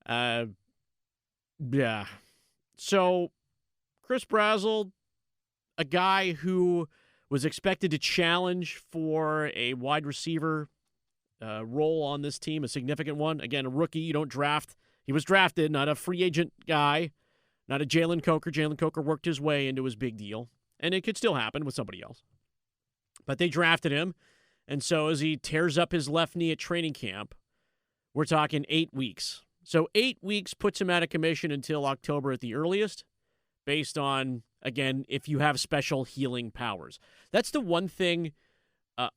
Uh, yeah. So, Chris Brazzell, a guy who was expected to challenge for a wide receiver role on this team, a significant one. Again, a rookie, you don't draft. He was drafted, not a free agent guy, not a Jalen Coker. Jalen Coker worked his way into his big deal, and it could still happen with somebody else. But they drafted him, and so as he tears up his left knee at training camp, we're talking 8 weeks. So 8 weeks puts him out of commission until October at the earliest, based on, again, if you have special healing powers. That's the one thing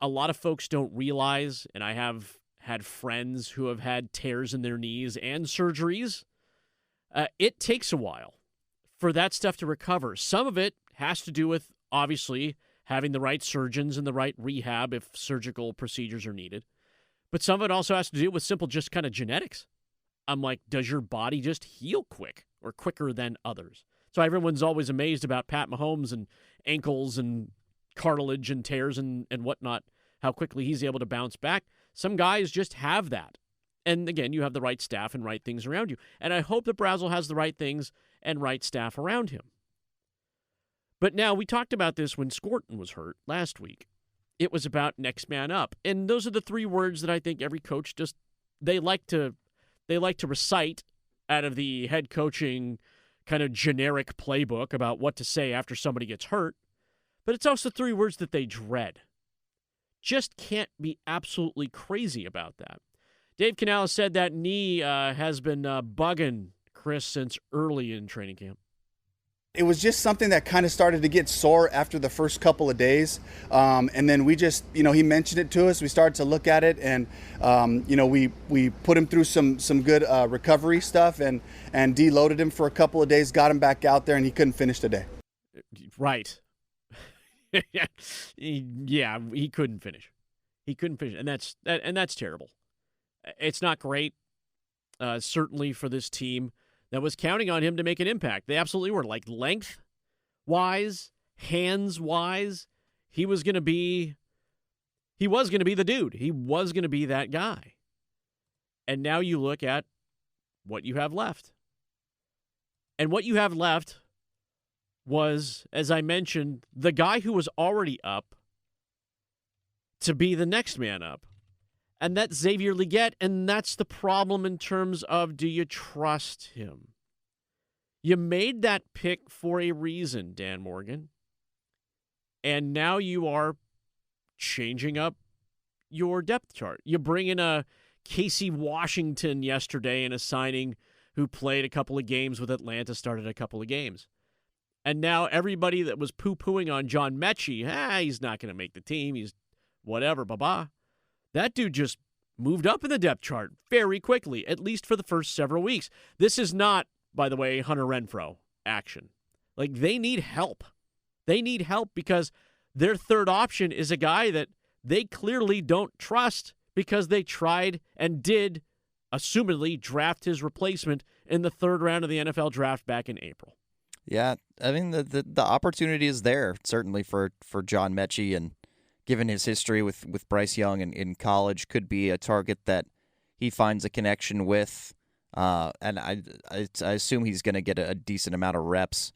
a lot of folks don't realize, and I have had friends who have had tears in their knees and surgeries. It takes a while for that stuff to recover. Some of it has to do with, obviously, having the right surgeons and the right rehab if surgical procedures are needed. But some of it also has to do with simple just kind of genetics. I'm like, does your body just heal quick or quicker than others? So everyone's always amazed about Pat Mahomes and ankles and cartilage and tears and whatnot, how quickly he's able to bounce back. Some guys just have that. And again, you have the right staff and right things around you. And I hope that Brazzell has the right things and right staff around him. But now, we talked about this when Scorton was hurt last week. It was about next man up. And those are the three words that I think every coach just, they like to recite out of the head coaching kind of generic playbook about what to say after somebody gets hurt. But it's also three words that they dread. Just can't be absolutely crazy about that. Dave Canales said that knee has been bugging Chris since early in training camp. It was just something that kind of started to get sore after the first couple of days. And then we just, he mentioned it to us. We started to look at it, and, we put him through some good recovery stuff and deloaded him for a couple of days, got him back out there, and he couldn't finish the day. Right. Yeah, he couldn't finish. And that's terrible. It's not great, certainly for this team that was counting on him to make an impact. They absolutely were. Like, length-wise, hands-wise, he was going to be the dude. He was going to be that guy. And now you look at what you have left. And what you have left was, as I mentioned, the guy who was already up to be the next man up. And that's Xavier Legette, and that's the problem in terms of, do you trust him? You made that pick for a reason, Dan Morgan. And now you are changing up your depth chart. You bring in a Casey Washington yesterday in a signing who played a couple of games with Atlanta, started a couple of games. And now everybody that was poo-pooing on John Mechie, he's not going to make the team, he's whatever, blah-blah. That dude just moved up in the depth chart very quickly, at least for the first several weeks. This is not, by the way, Hunter Renfrow action. Like, they need help. They need help because their third option is a guy that they clearly don't trust because they tried and did, assumedly, draft his replacement in the third round of the NFL draft back in April. Yeah, I mean, the opportunity is there, certainly, for John Mechie, and given his history with Bryce Young in college, could be a target that he finds a connection with. And I assume he's going to get a decent amount of reps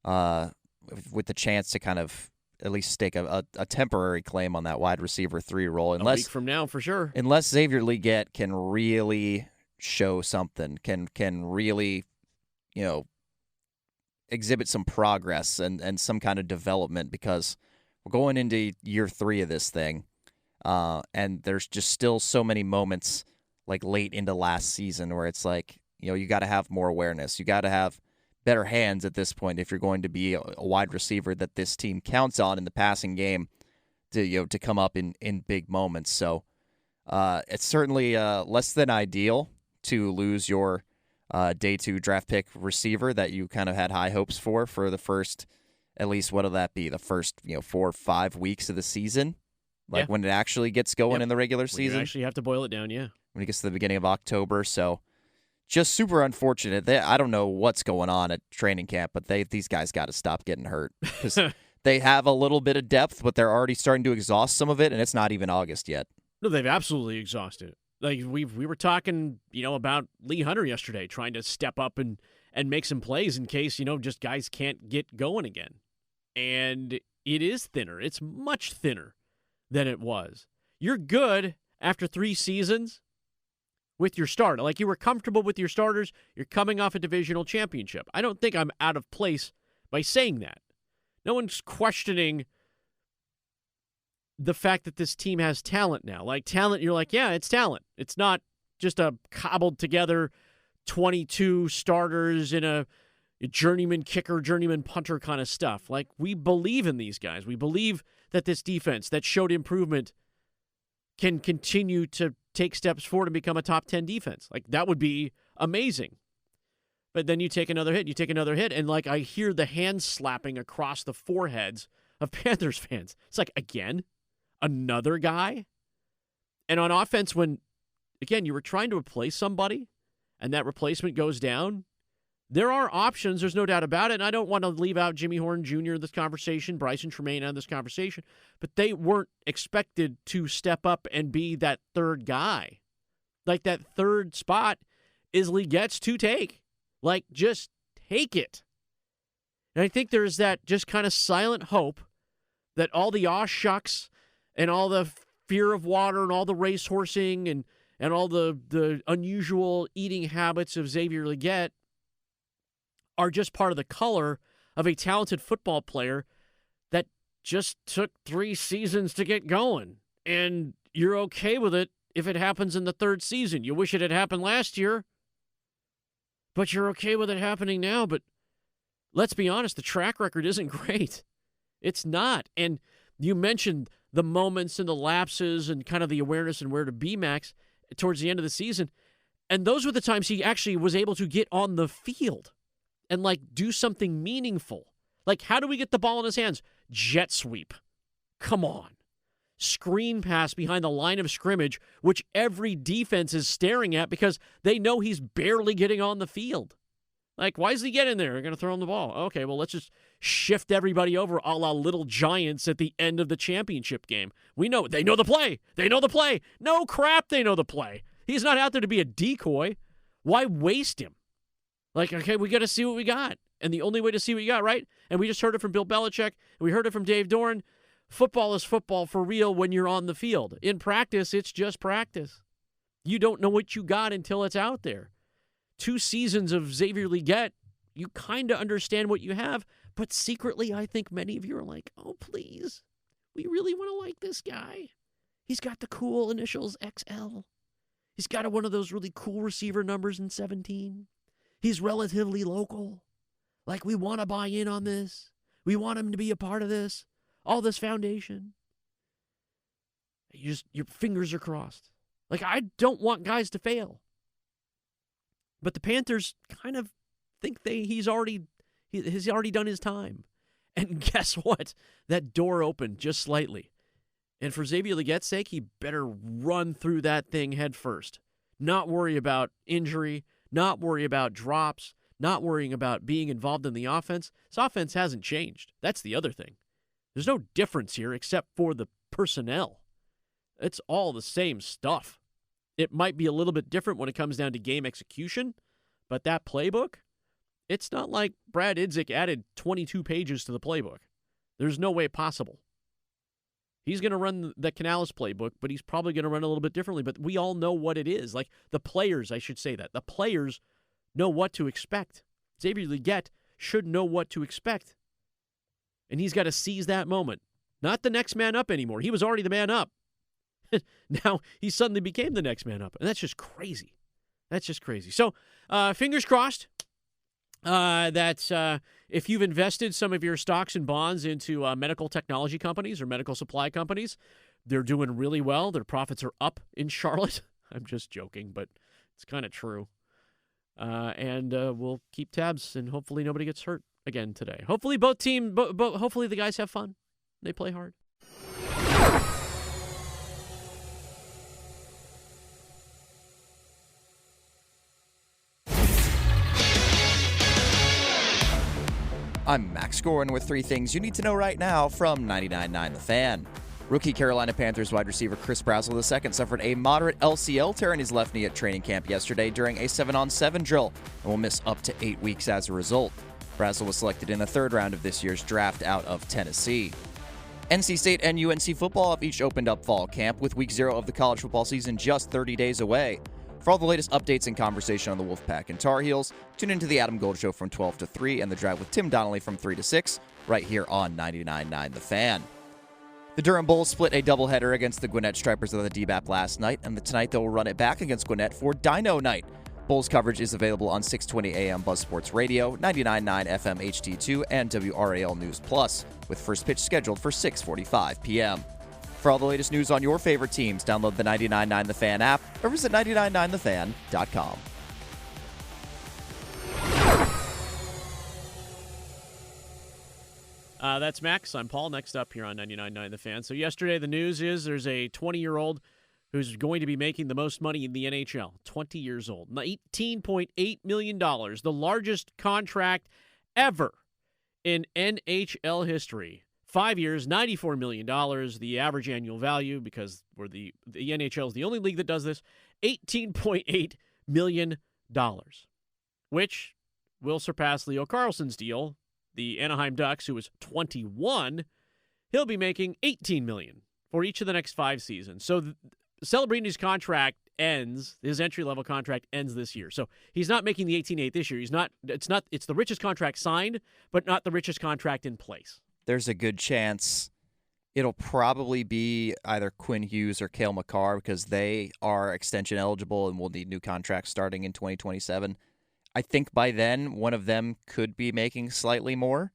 with the chance to kind of at least stake a temporary claim on that wide receiver 3 role. A week from now, for sure. Unless Xavier Legette can really show something, can really, exhibit some progress and some kind of development, because we're going into year 3 of this thing, and there's just still so many moments like late into last season where it's like, you got to have more awareness. You got to have better hands at this point if you're going to be a wide receiver that this team counts on in the passing game to come up in big moments. So it's certainly less than ideal to lose your day 2 draft pick receiver that you kind of had high hopes for the first, at least what'll that be, the first 4 or 5 weeks of the season, like when it actually gets going in the regular season. You actually have to boil it down, when it gets to the beginning of October. So just super unfortunate. I don't know what's going on at training camp, but these guys got to stop getting hurt, because they have a little bit of depth, but they're already starting to exhaust some of it, and it's not even August yet. No, they've absolutely exhausted it. Like we were talking, about Lee Hunter yesterday, trying to step up and make some plays in case, just guys can't get going again. And it is thinner. It's much thinner than it was. You're good after 3 seasons with your starter. Like, you were comfortable with your starters. You're coming off a divisional championship. I don't think I'm out of place by saying that. No one's questioning the fact that this team has talent now. Like, talent, you're like, yeah, it's talent. It's not just a cobbled together 22 starters in a journeyman kicker, journeyman punter kind of stuff. Like, we believe in these guys. We believe that this defense that showed improvement can continue to take steps forward and become a top 10 defense. Like, that would be amazing. But then you take another hit, and like, I hear the hand slapping across the foreheads of Panthers fans. It's like, again, another guy? And on offense, when, again, you were trying to replace somebody and that replacement goes down, there are options. There's no doubt about it. And I don't want to leave out Jimmy Horn Jr. in this conversation, Bryson Tremaine out of this conversation, but they weren't expected to step up and be that third guy. Like, that third spot is Legette's to take. Like, just take it. And I think there's that just kind of silent hope that all the aw shucks and all the fear of water and all the racehorsing and all the unusual eating habits of Xavier Legette are just part of the color of a talented football player that just took 3 seasons to get going. And you're okay with it if it happens in the 3rd season. You wish it had happened last year, but you're okay with it happening now. But let's be honest, the track record isn't great. It's not. And you mentioned the moments and the lapses and kind of the awareness and where to be, Max, towards the end of the season. And those were the times he actually was able to get on the field and, like, do something meaningful. Like, how do we get the ball in his hands? Jet sweep. Come on. Screen pass behind the line of scrimmage, which every defense is staring at because they know he's barely getting on the field. Like, why does he get in there? They're going to throw him the ball. Okay, well, let's just shift everybody over a la Little Giants at the end of the championship game. We know. They know the play. They know the play. No crap, they know the play. He's not out there to be a decoy. Why waste him? Like, okay, we got to see what we got. And the only way to see what you got, right? And we just heard it from Bill Belichick, and we heard it from Dave Doran. Football is football for real when you're on the field. In practice, it's just practice. You don't know what you got until it's out there. 2 seasons of Xavier Legette, you kind of understand what you have, but secretly I think many of you are like, oh, please, we really want to like this guy. He's got the cool initials XL. He's got one of those really cool receiver numbers in 17. He's relatively local. Like, we want to buy in on this. We want him to be a part of this. All this foundation. Your fingers are crossed. Like, I don't want guys to fail. But the Panthers kind of think he's already done his time. And guess what? That door opened just slightly. And for Xavier Legette's sake, he better run through that thing head first. Not worry about injury, not worry about drops, not worrying about being involved in the offense. This offense hasn't changed. That's the other thing. There's no difference here except for the personnel. It's all the same stuff. It might be a little bit different when it comes down to game execution, but that playbook, it's not like Brad Idzik added 22 pages to the playbook. There's no way possible. He's going to run the Canales playbook, but he's probably going to run a little bit differently. But we all know what it is. Like, the players, I should say that. The players know what to expect. Xavier Legette should know what to expect. And he's got to seize that moment. Not the next man up anymore. He was already the man up. Now he suddenly became the next man up. And that's just crazy. That's just crazy. So, fingers crossed that if you've invested some of your stocks and bonds into medical technology companies or medical supply companies, they're doing really well. Their profits are up in Charlotte. I'm just joking, but it's kind of true. And we'll keep tabs, and hopefully nobody gets hurt again today. Hopefully hopefully the guys have fun. They play hard. I'm Max Goren with 3 things you need to know right now from 99.9 The Fan. Rookie Carolina Panthers wide receiver Chris Brazzell II suffered a moderate LCL tear in his left knee at training camp yesterday during a 7-on-7 drill and will miss up to 8 weeks as a result. Brazzell was selected in the third round of this year's draft out of Tennessee. NC State and UNC football have each opened up fall camp, with week 0 of the college football season just 30 days away. For all the latest updates and conversation on the Wolfpack and Tar Heels, tune into the Adam Gold Show from 12 to 3 and The Drive with Tim Donnelly from 3 to 6, right here on 99.9 The Fan. The Durham Bulls split a doubleheader against the Gwinnett Stripers of the DBAP last night, and tonight they will run it back against Gwinnett for Dino Night. Bulls coverage is available on 620 AM Buzz Sports Radio, 99.9 FM HD2, and WRAL News Plus, with first pitch scheduled for 6:45 p.m. For all the latest news on your favorite teams, download the 99.9 The Fan app or visit 999thefan.com. That's Max. I'm Paul. Next up here on 99.9 The Fan. So yesterday, the news is there's a 20-year-old who's going to be making the most money in the NHL. 20 years old. $18.8 million, the largest contract ever in NHL history. 5 years, $94 million, the average annual value, because the NHL is the only league that does this, $18.8 million, which will surpass Leo Carlsson's deal. The Anaheim Ducks, who is 21, he'll be making $18 million for each of the next 5 seasons. So Celebrini's contract ends, his entry-level contract ends this year. So he's not making the 18.8 this year. It's the richest contract signed, but not the richest contract in place. There's a good chance it'll probably be either Quinn Hughes or Cale Makar, because they are extension eligible and will need new contracts starting in 2027. I think by then, one of them could be making slightly more,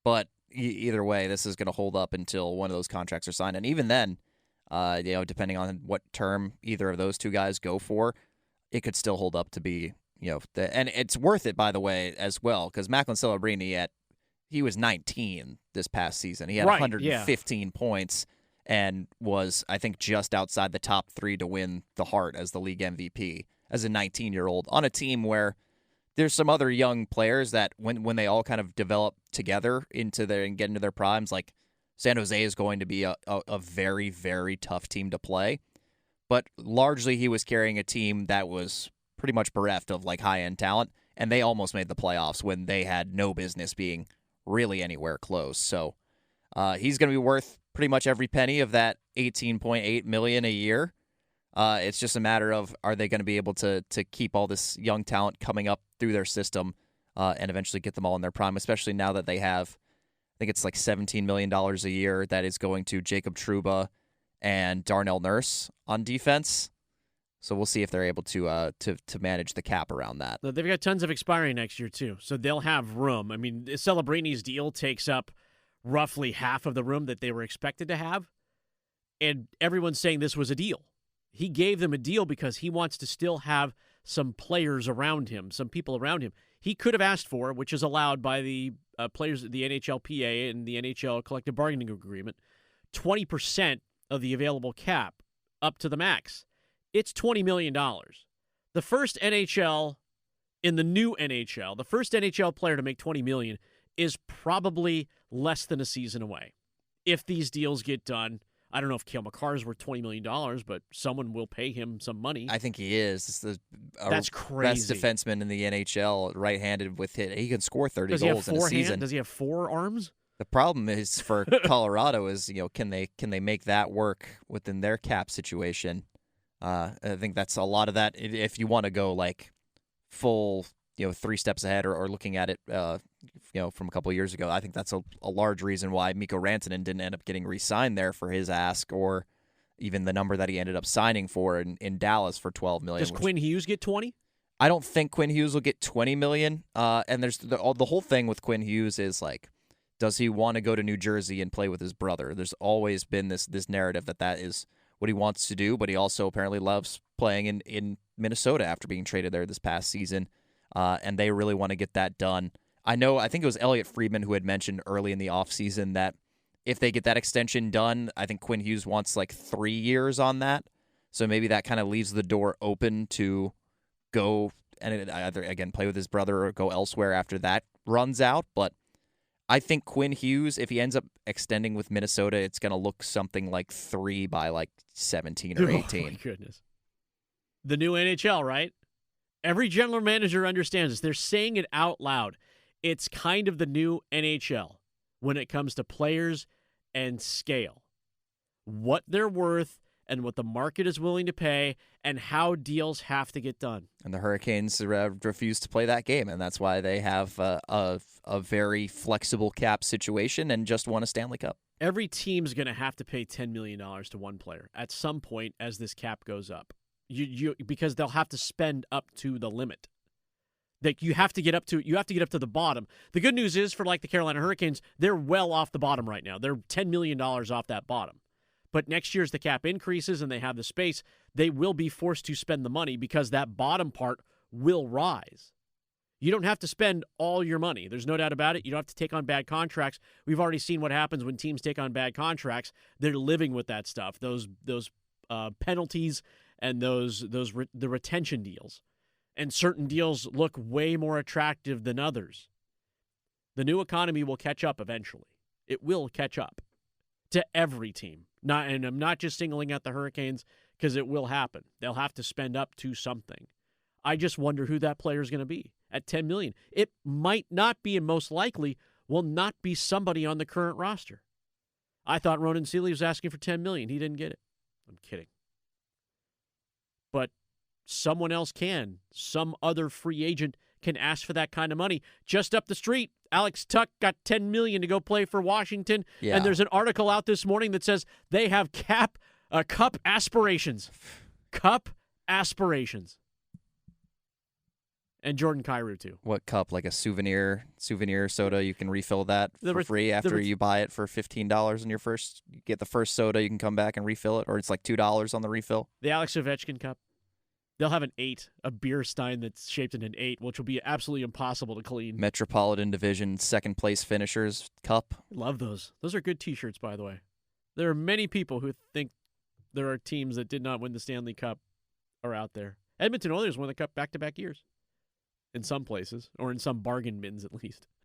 but either way, this is going to hold up until one of those contracts are signed. And even then, depending on what term either of those two guys go for, it could still hold up to be, and it's worth it, by the way, as well, because Macklin Celebrini he was 19 this past season. He had 115 points and was, I think, just outside the top 3 to win the Hart as the league MVP as a 19-year-old on a team where there's some other young players that when they all kind of develop together and get into their primes, like San Jose is going to be a very, very tough team to play. But largely he was carrying a team that was pretty much bereft of like high-end talent, and they almost made the playoffs when they had no business being really anywhere close. So he's going to be worth pretty much every penny of that $18.8 million a year. It's just a matter of, are they going to be able to keep all this young talent coming up through their system and eventually get them all in their prime, especially now that they have, I think it's like $17 million a year that is going to Jacob Trouba and Darnell Nurse on defense. So we'll see if they're able to manage the cap around that. They've got tons of expiring next year, too, so they'll have room. I mean, Celebrini's deal takes up roughly half of the room that they were expected to have, and everyone's saying this was a deal. He gave them a deal because he wants to still have some players around him, some people around him. He could have asked for, which is allowed by the players, the NHLPA and the NHL collective bargaining agreement, 20% of the available cap up to the max. It's $20 million. The first NHL in the new NHL, the first NHL player to make $20 million is probably less than a season away. If these deals get done, I don't know if Cale Makar is worth $20 million, but someone will pay him some money. I think he is. It's That's crazy. Best defenseman in the NHL, right-handed with hit. He can score 30 goals in a season. Does he have 4 arms? The problem is for Colorado is, can they make that work within their cap situation? I think that's a lot of that. If you want to go like full, 3 steps ahead or looking at it, from a couple of years ago, I think that's a large reason why Mikko Rantanen didn't end up getting re-signed there for his ask, or even the number that he ended up signing for in Dallas for $12 million. Does Quinn Hughes get 20? I don't think Quinn Hughes will get $20 million. And there's the whole thing with Quinn Hughes is like, does he want to go to New Jersey and play with his brother? There's always been this narrative that is what he wants to do, but he also apparently loves playing in Minnesota after being traded there this past season, and they really want to get that done. I think it was Elliot Friedman who had mentioned early in the offseason that if they get that extension done, I think Quinn Hughes wants like 3 years on that, so maybe that kind of leaves the door open to go and either, again, play with his brother or go elsewhere after that runs out, but I think Quinn Hughes, if he ends up extending with Minnesota, it's going to look something like 3 by like 17 or 18. Oh, my goodness. The new NHL, right? Every general manager understands this. They're saying it out loud. It's kind of the new NHL when it comes to players and scale. What they're worth and what the market is willing to pay and how deals have to get done. And the Hurricanes refuse to play that game, and that's why they have a very flexible cap situation and just won a Stanley Cup. Every team's going to have to pay $10 million to one player at some point as this cap goes up. Because they'll have to spend up to the limit. That you have to get up to the bottom. The good news is for like the Carolina Hurricanes, they're well off the bottom right now. They're $10 million off that bottom. But next year as the cap increases and they have the space, they will be forced to spend the money because that bottom part will rise. You don't have to spend all your money. There's no doubt about it. You don't have to take on bad contracts. We've already seen what happens when teams take on bad contracts. They're living with that stuff. Those penalties and the retention deals. And certain deals look way more attractive than others. The new economy will catch up eventually. It will catch up to every team. And I'm not just singling out the Hurricanes because it will happen. They'll have to spend up to something. I just wonder who that player is going to be at $10 million. It might not be, and most likely will not be somebody on the current roster. I thought Ronan Seeley was asking for $10 million. He didn't get it. I'm kidding. But someone else can. Some other free agent can ask for that kind of money. Just up the street, Alex Tuch got $10 million to go play for Washington. Yeah. And there's an article out this morning that says they have cup aspirations. Cup aspirations. And Jordan Kyrou, too. What cup? Like a souvenir soda? You can refill that for free after you buy it for $15 in your first. You get the first soda, you can come back and refill it, or it's like $2 on the refill. The Alex Ovechkin cup. They'll have an 8, a beer stein that's shaped in an 8, which will be absolutely impossible to clean. Metropolitan Division second place finishers cup. Love those. Those are good T-shirts, by the way. There are many people who think there are teams that did not win the Stanley Cup are out there. Edmonton Oilers won the cup back-to-back years. In some places, or in some bargain bins at least.